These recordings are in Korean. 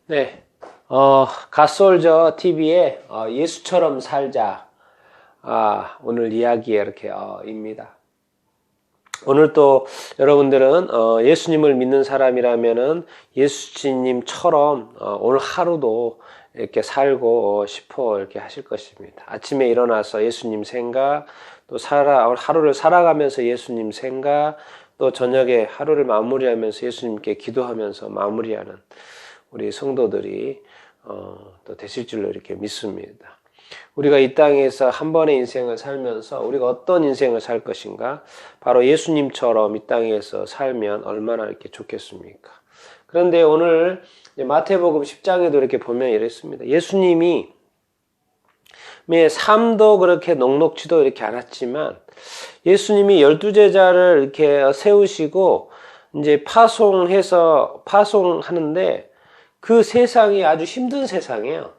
네, 갓솔저 TV의 예수처럼 살자. 오늘 이야기 이렇게 입니다. 오늘 또 여러분들은 예수님을 믿는 사람이라면은 예수님처럼 오늘 하루도 이렇게 살고 싶어 이렇게 하실 것입니다. 아침에 일어나서 예수님 생각, 또 하루를 살아가면서 예수님 생각, 또 저녁에 하루를 마무리하면서 예수님께 기도하면서 마무리하는 우리 성도들이 또 되실 줄로 이렇게 믿습니다. 우리가 이 땅에서 한 번의 인생을 살면서 우리가 어떤 인생을 살 것인가? 바로 예수님처럼 이 땅에서 살면 얼마나 이렇게 좋겠습니까? 그런데 오늘 마태복음 10장에도 이렇게 보면 이랬습니다. 예수님이 삶도 그렇게 녹록지도 이렇게 않았지만 예수님이 12제자를 이렇게 세우시고 이제 파송하는데 그 세상이 아주 힘든 세상이에요.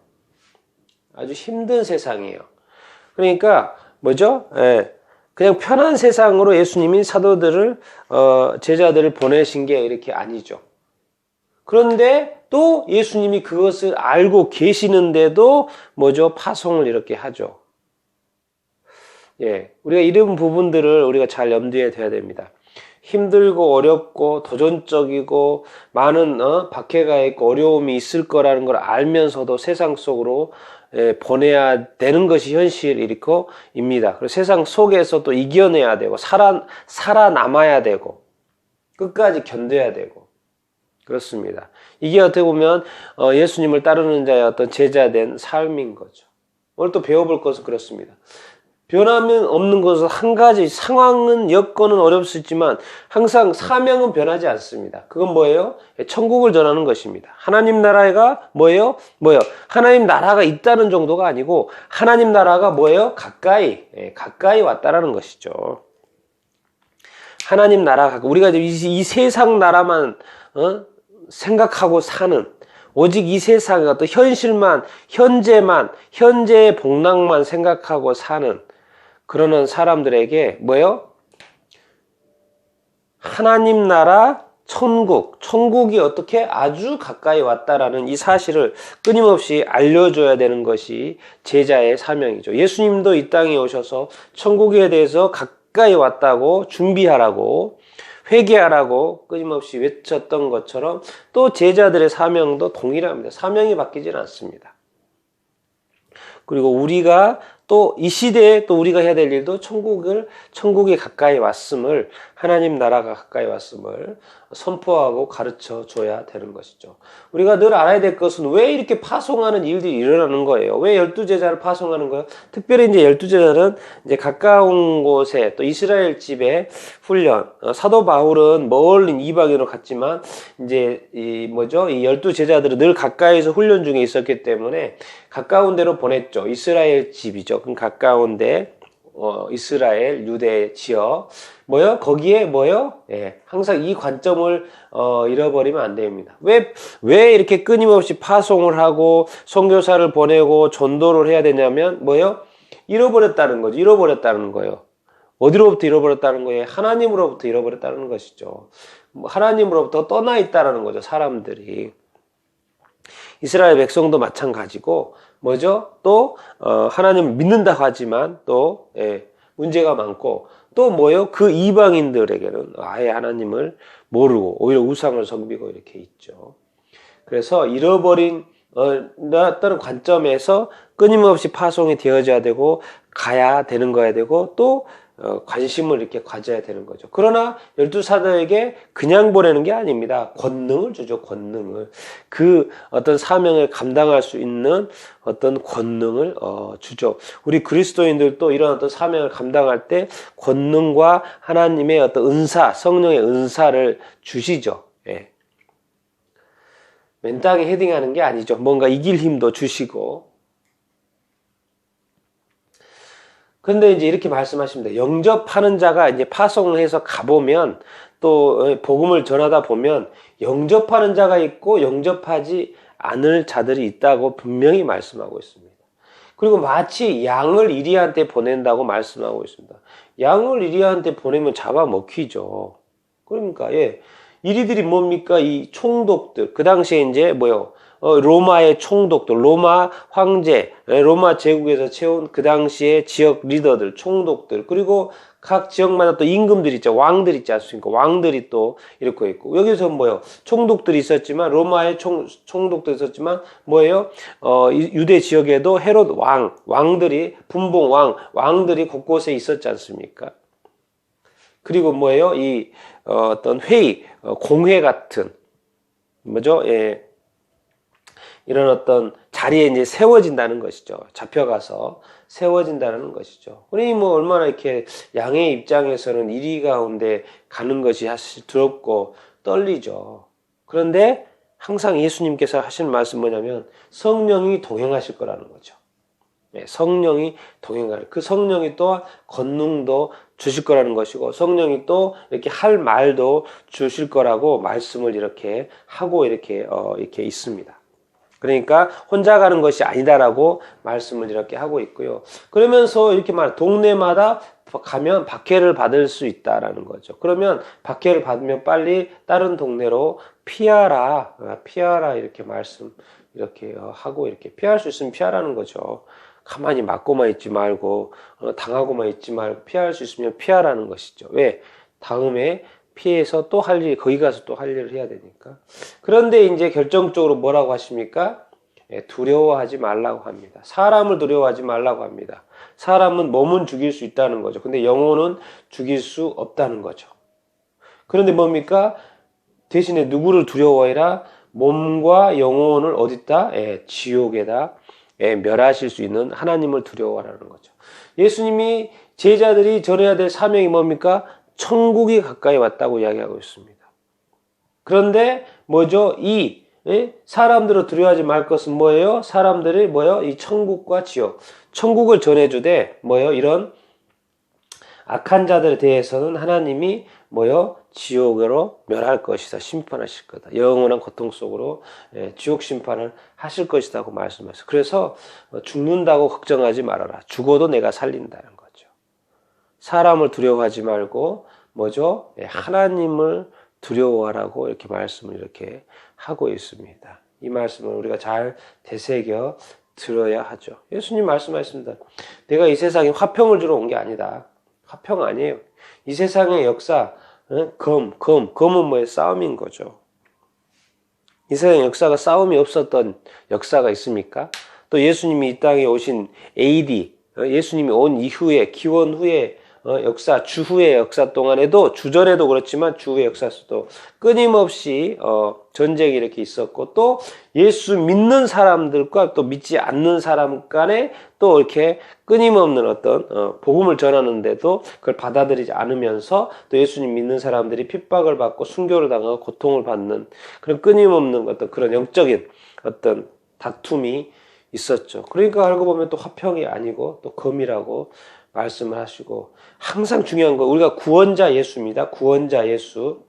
아주 힘든 세상이에요. 그러니까 뭐죠? 그냥 편한 세상으로 예수님이 사도들을 제자들을 보내신 게 이렇게 아니죠. 그런데 또 예수님이 그것을 알고 계시는데도 뭐죠? 파송을 이렇게 하죠. 우리가 이런 부분들을 우리가 잘 염두에 둬야 됩니다. 힘들고 어렵고 도전적이고 많은 박해가 있고 어려움이 있을 거라는 걸 알면서도 세상 속으로 보내야 되는 것이 현실입니다. 그리고 세상 속에서 또 이겨내야 되고 살아남아야 되고 끝까지 견뎌야 되고 그렇습니다. 이게 어떻게 보면 예수님을 따르는 자의 어떤 제자된 삶인 거죠. 오늘 또 배워볼 것은 그렇습니다. 변함은 없는 것은 한 가지, 상황은 여건은 어렵지만 항상 사명은 변하지 않습니다. 그건 뭐예요? 천국을 전하는 것입니다. 하나님 나라가 뭐예요? 하나님 나라가 있다는 정도가 아니고 하나님 나라가 뭐예요? 가까이 왔다라는 것이죠. 하나님 나라가 우리가 이 세상 나라만 생각하고 사는 오직 이 세상의 어떤 현실만, 현재의 복락만 생각하고 사는 그러는 사람들에게 뭐예요? 하나님 나라, 천국이 어떻게 아주 가까이 왔다라는 이 사실을 끊임없이 알려줘야 되는 것이 제자의 사명이죠. 예수님도 이 땅에 오셔서 천국에 대해서 가까이 왔다고 준비하라고 회개하라고 끊임없이 외쳤던 것처럼 또 제자들의 사명도 동일합니다. 사명이 바뀌지는 않습니다. 그리고 우리가 또 이 시대에 또 우리가 해야 될 일도 천국이 가까이 왔음을, 하나님 나라가 가까이 왔음을 선포하고 가르쳐 줘야 되는 것이죠. 우리가 늘 알아야 될 것은 왜 이렇게 파송하는 일들이 일어나는 거예요? 왜 12제자를 파송하는 거예요? 특별히 이제 12제자는 이제 가까운 곳에 또 이스라엘 집에 훈련, 사도 바울은 멀린 이방인으로 갔지만 이제 이 12제자들은 늘 가까이서 훈련 중에 있었기 때문에 가까운 데로 보냈죠. 이스라엘 집이죠. 그럼 가까운 데 이스라엘 유대 지역 거기에 항상 이 관점을 잃어버리면 안 됩니다. 왜 이렇게 끊임없이 파송을 하고 선교사를 보내고 전도를 해야 되냐면 잃어버렸다는 거예요. 어디로부터 잃어버렸다는 거예요? 하나님으로부터 잃어버렸다는 것이죠. 하나님으로부터 떠나 있다라는 거죠. 사람들이. 이스라엘 백성도 마찬가지고 또 하나님을 믿는다고 하지만 또 문제가 많고 또 그 이방인들에게는 아예 하나님을 모르고 오히려 우상을 섬기고 이렇게 있죠. 그래서 잃어버린 어떤 관점에서 끊임없이 파송이 되어져야 되고 가야 되는 거야 되고 또 관심을 이렇게 가져야 되는 거죠. 그러나 12사도에게 그냥 보내는 게 아닙니다. 권능을 주죠. 권능을. 그 어떤 사명을 감당할 수 있는 어떤 권능을 주죠. 우리 그리스도인들도 이런 어떤 사명을 감당할 때 권능과 하나님의 어떤 은사, 성령의 은사를 주시죠. 맨땅에 헤딩하는 게 아니죠. 뭔가 이길 힘도 주시고. 근데 이제 이렇게 말씀하십니다. 영접하는 자가 이제 파송을 해서 가보면 또 복음을 전하다 보면 영접하는 자가 있고 영접하지 않을 자들이 있다고 분명히 말씀하고 있습니다. 그리고 마치 양을 이리한테 보낸다고 말씀하고 있습니다. 양을 이리한테 보내면 잡아먹히죠. 그러니까 이리들이 뭡니까? 이 총독들. 그 당시에 이제 로마의 총독들, 로마 황제, 로마 제국에서 채운 그 당시의 지역 리더들, 총독들, 그리고 각 지역마다 또 임금들 있죠. 왕들 있지 않습니까? 왕들이 또 이렇게 있고. 여기서 뭐예요? 총독들이 있었지만, 로마의 총독도 있었지만, 뭐예요? 유대 지역에도 헤롯 왕들이, 분봉 왕들이 곳곳에 있었지 않습니까? 그리고 뭐예요? 어떤 회의, 공회 같은, 뭐죠? 예. 이런 어떤 자리에 이제 세워진다는 것이죠. 잡혀가서 세워진다는 것이죠. 우리 뭐 얼마나 이렇게 양의 입장에서는 이리 가운데 가는 것이 사실 두렵고 떨리죠. 그런데 항상 예수님께서 하시는 말씀 뭐냐면 성령이 동행하실 거라는 거죠. 네, 성령이 동행하는 그 성령이 또 권능도 주실 거라는 것이고 성령이 또 이렇게 할 말도 주실 거라고 말씀을 이렇게 하고 이렇게 있습니다. 그러니까 혼자 가는 것이 아니다라고 말씀을 이렇게 하고 있고요. 그러면서 이렇게 동네마다 가면 박해를 받을 수 있다라는 거죠. 그러면 박해를 받으면 빨리 다른 동네로 피하라 이렇게 말씀 이렇게 하고 이렇게 피할 수 있으면 피하라는 거죠. 가만히 맞고만 있지 말고 당하고만 있지 말고 피할 수 있으면 피하라는 것이죠. 왜? 다음에 피해서 또 할 일, 거기 가서 또 할 일을 해야 되니까. 그런데 이제 결정적으로 뭐라고 하십니까? 두려워하지 말라고 합니다. 사람을 두려워하지 말라고 합니다. 사람은 몸은 죽일 수 있다는 거죠. 근데 영혼은 죽일 수 없다는 거죠. 그런데 뭡니까? 대신에 누구를 두려워해라? 몸과 영혼을 어디다? 지옥에다 멸하실 수 있는 하나님을 두려워하라는 거죠. 예수님이 제자들이 전해야 될 사명이 뭡니까? 천국이 가까이 왔다고 이야기하고 있습니다. 그런데 뭐죠? 사람들을 두려워하지 말 것은 뭐예요? 사람들이 뭐예요? 이 천국과 지옥. 천국을 전해주되 뭐예요? 이런 악한 자들에 대해서는 하나님이 뭐예요? 지옥으로 멸할 것이다. 심판하실 거다. 영원한 고통 속으로 지옥 심판을 하실 것이라고 말씀하셨어요. 그래서 죽는다고 걱정하지 말아라. 죽어도 내가 살린다는 거죠. 사람을 두려워하지 말고 뭐죠? 하나님을 두려워하라고 이렇게 말씀을 이렇게 하고 있습니다. 이 말씀을 우리가 잘 되새겨 들어야 하죠. 예수님 말씀하셨습니다. 내가 이 세상에 화평을 주러 온 게 아니다. 화평 아니에요. 이 세상의 역사, 검은 뭐예요? 싸움인 거죠. 이 세상의 역사가 싸움이 없었던 역사가 있습니까? 또 예수님이 이 땅에 오신 AD, 예수님이 온 이후에, 기원 후에 역사, 주후의 역사 동안에도, 주전에도 그렇지만 주후의 역사에서도 끊임없이 전쟁이 이렇게 있었고, 또 예수 믿는 사람들과 또 믿지 않는 사람 간에 또 이렇게 끊임없는 어떤 복음을 전하는데도 그걸 받아들이지 않으면서 또 예수님 믿는 사람들이 핍박을 받고 순교를 당하고 고통을 받는 그런 끊임없는 어떤 그런 영적인 어떤 다툼이 있었죠. 그러니까 알고 보면 또 화평이 아니고 또 검이라고 말씀을 하시고, 항상 중요한 거, 우리가 구원자 예수입니다. 구원자 예수.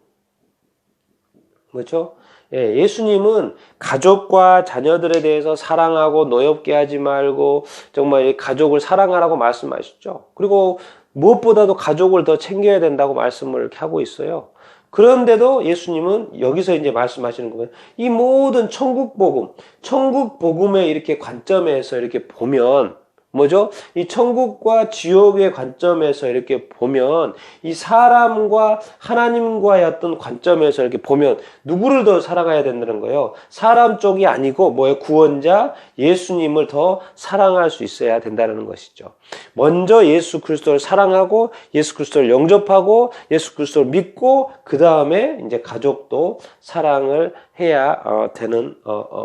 뭐죠? 예수님은 가족과 자녀들에 대해서 사랑하고 노엽게 하지 말고 정말 가족을 사랑하라고 말씀하셨죠. 그리고 무엇보다도 가족을 더 챙겨야 된다고 말씀을 이렇게 하고 있어요. 그런데도 예수님은 여기서 이제 말씀하시는 거예요. 이 모든 천국 복음의 이렇게 관점에서 이렇게 보면 뭐죠? 이 천국과 지옥의 관점에서 이렇게 보면 이 사람과 하나님과의 어떤 관점에서 이렇게 보면 누구를 더 사랑해야 된다는 거예요? 사람 쪽이 아니고 뭐예요? 구원자 예수님을 더 사랑할 수 있어야 된다는 것이죠. 먼저 예수 그리스도를 사랑하고 예수 그리스도를 영접하고 예수 그리스도를 믿고 그 다음에 이제 가족도 사랑을 해야 되는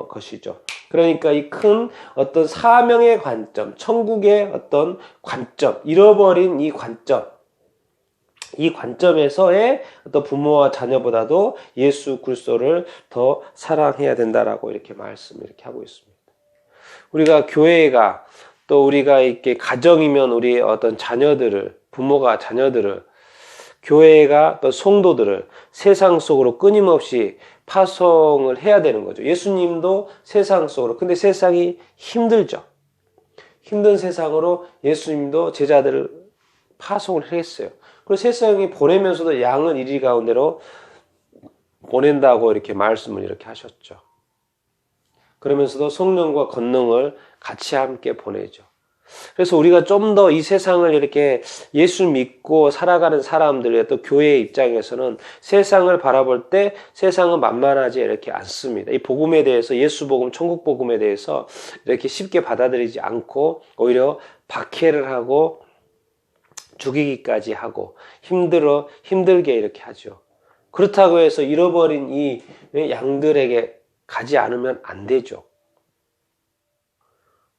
것이죠. 그러니까 이 큰 어떤 사명의 관점, 천국의 어떤 관점, 잃어버린 이 관점에서의 어떤 부모와 자녀보다도 예수 그리스도를 더 사랑해야 된다라고 이렇게 말씀을 이렇게 하고 있습니다. 우리가 교회가 또 우리가 이렇게 가정이면 우리 어떤 자녀들을, 부모가 자녀들을, 교회가 또 성도들을 세상 속으로 끊임없이 파송을 해야 되는 거죠. 예수님도 세상 속으로. 근데 세상이 힘들죠. 힘든 세상으로 예수님도 제자들을 파송을 했어요. 그리고 세상에 보내면서도 양은 이리 가운데로 보낸다고 이렇게 말씀을 이렇게 하셨죠. 그러면서도 성령과 권능을 같이 함께 보내죠. 그래서 우리가 좀 더 이 세상을 이렇게 예수 믿고 살아가는 사람들, 또 교회의 입장에서는 세상을 바라볼 때 세상은 만만하지 이렇게 않습니다. 이 복음에 대해서, 예수 복음, 천국 복음에 대해서 이렇게 쉽게 받아들이지 않고 오히려 박해를 하고 죽이기까지 하고 힘들게 이렇게 하죠. 그렇다고 해서 잃어버린 이 양들에게 가지 않으면 안 되죠.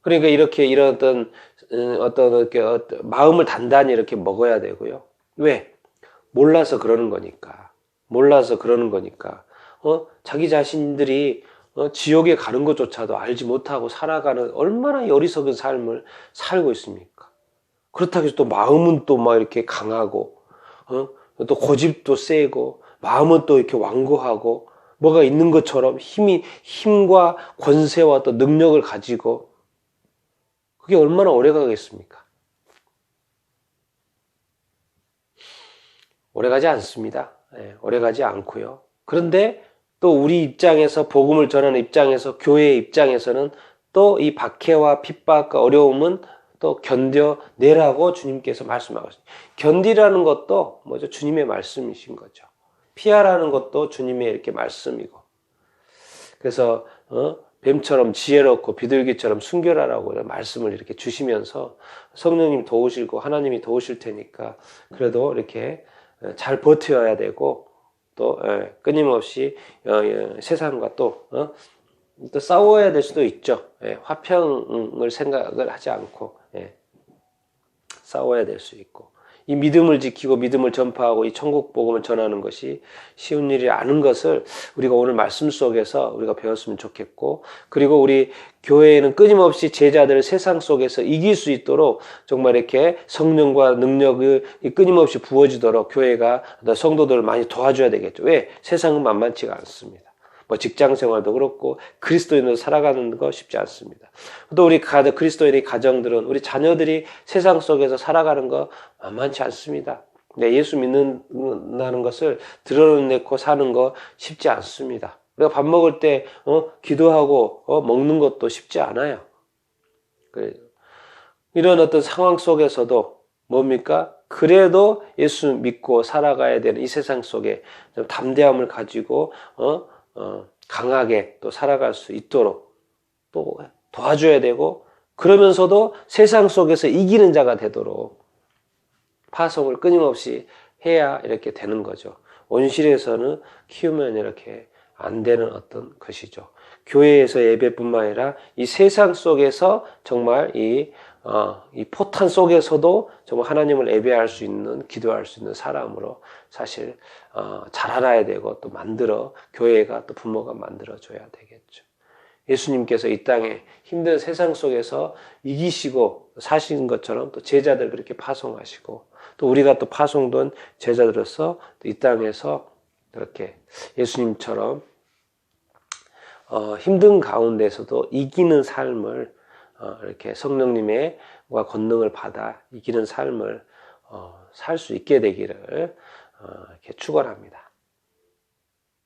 그러니까 이런 어떤 마음을 단단히 이렇게 먹어야 되고요. 왜? 몰라서 그러는 거니까. 자기 자신들이 지옥에 가는 것조차도 알지 못하고 살아가는 얼마나 어리석은 삶을 살고 있습니까? 그렇다고 해서 또 마음은 또 막 이렇게 강하고, 또 고집도 세고, 마음은 또 이렇게 완고하고, 뭐가 있는 것처럼 힘과 권세와 또 능력을 가지고, 그게 얼마나 오래 가겠습니까? 오래 가지 않습니다. 오래 가지 않고요. 그런데 또 우리 입장에서, 복음을 전하는 입장에서, 교회의 입장에서는 또 이 박해와 핍박과 어려움은 또 견뎌내라고 주님께서 말씀하고 있습니다. 견디라는 것도 뭐죠? 주님의 말씀이신 거죠. 피하라는 것도 주님의 이렇게 말씀이고. 그래서 뱀처럼 지혜롭고 비둘기처럼 순결하라고 말씀을 이렇게 주시면서 성령님 도우시고 하나님이 도우실 테니까 그래도 이렇게 잘 버텨야 되고 또 끊임없이 세상과 또 싸워야 될 수도 있죠. 화평을 생각을 하지 않고 싸워야 될 수 있고 이 믿음을 지키고 믿음을 전파하고 이 천국 복음을 전하는 것이 쉬운 일이 아닌 것을 우리가 오늘 말씀 속에서 우리가 배웠으면 좋겠고, 그리고 우리 교회에는 끊임없이 제자들을 세상 속에서 이길 수 있도록 정말 이렇게 성령과 능력이 끊임없이 부어지도록 교회가 성도들을 많이 도와줘야 되겠죠. 왜? 세상은 만만치가 않습니다. 뭐 직장 생활도 그렇고 그리스도인으로 살아가는 거 쉽지 않습니다. 또 우리 그리스도인의 가정들은 우리 자녀들이 세상 속에서 살아가는 거 만만치 않습니다. 예수 믿는다는 것을 드러내고 사는 거 쉽지 않습니다. 우리가 밥 먹을 때 기도하고 먹는 것도 쉽지 않아요. 이런 어떤 상황 속에서도 뭡니까? 그래도 예수 믿고 살아가야 되는 이 세상 속에 좀 담대함을 가지고 강하게 또 살아갈 수 있도록 또 도와줘야 되고, 그러면서도 세상 속에서 이기는 자가 되도록 파송을 끊임없이 해야 이렇게 되는 거죠. 온실에서는 키우면 이렇게 안 되는 어떤 것이죠. 교회에서 예배뿐만 아니라 이 세상 속에서 정말 이 포탄 속에서도 정말 하나님을 예배할 수 있는, 기도할 수 있는 사람으로 사실 자라나야 되고 또 교회가 또 부모가 만들어줘야 되겠죠. 예수님께서 이 땅에 힘든 세상 속에서 이기시고 사신 것처럼 또 제자들 그렇게 파송하시고, 또 우리가 또 파송된 제자들로서 이 땅에서 이렇게 예수님처럼 힘든 가운데서도 이기는 삶을 이렇게 성령님의 권능을 받아 이기는 삶을 살 수 있게 되기를 이렇게 축원합니다.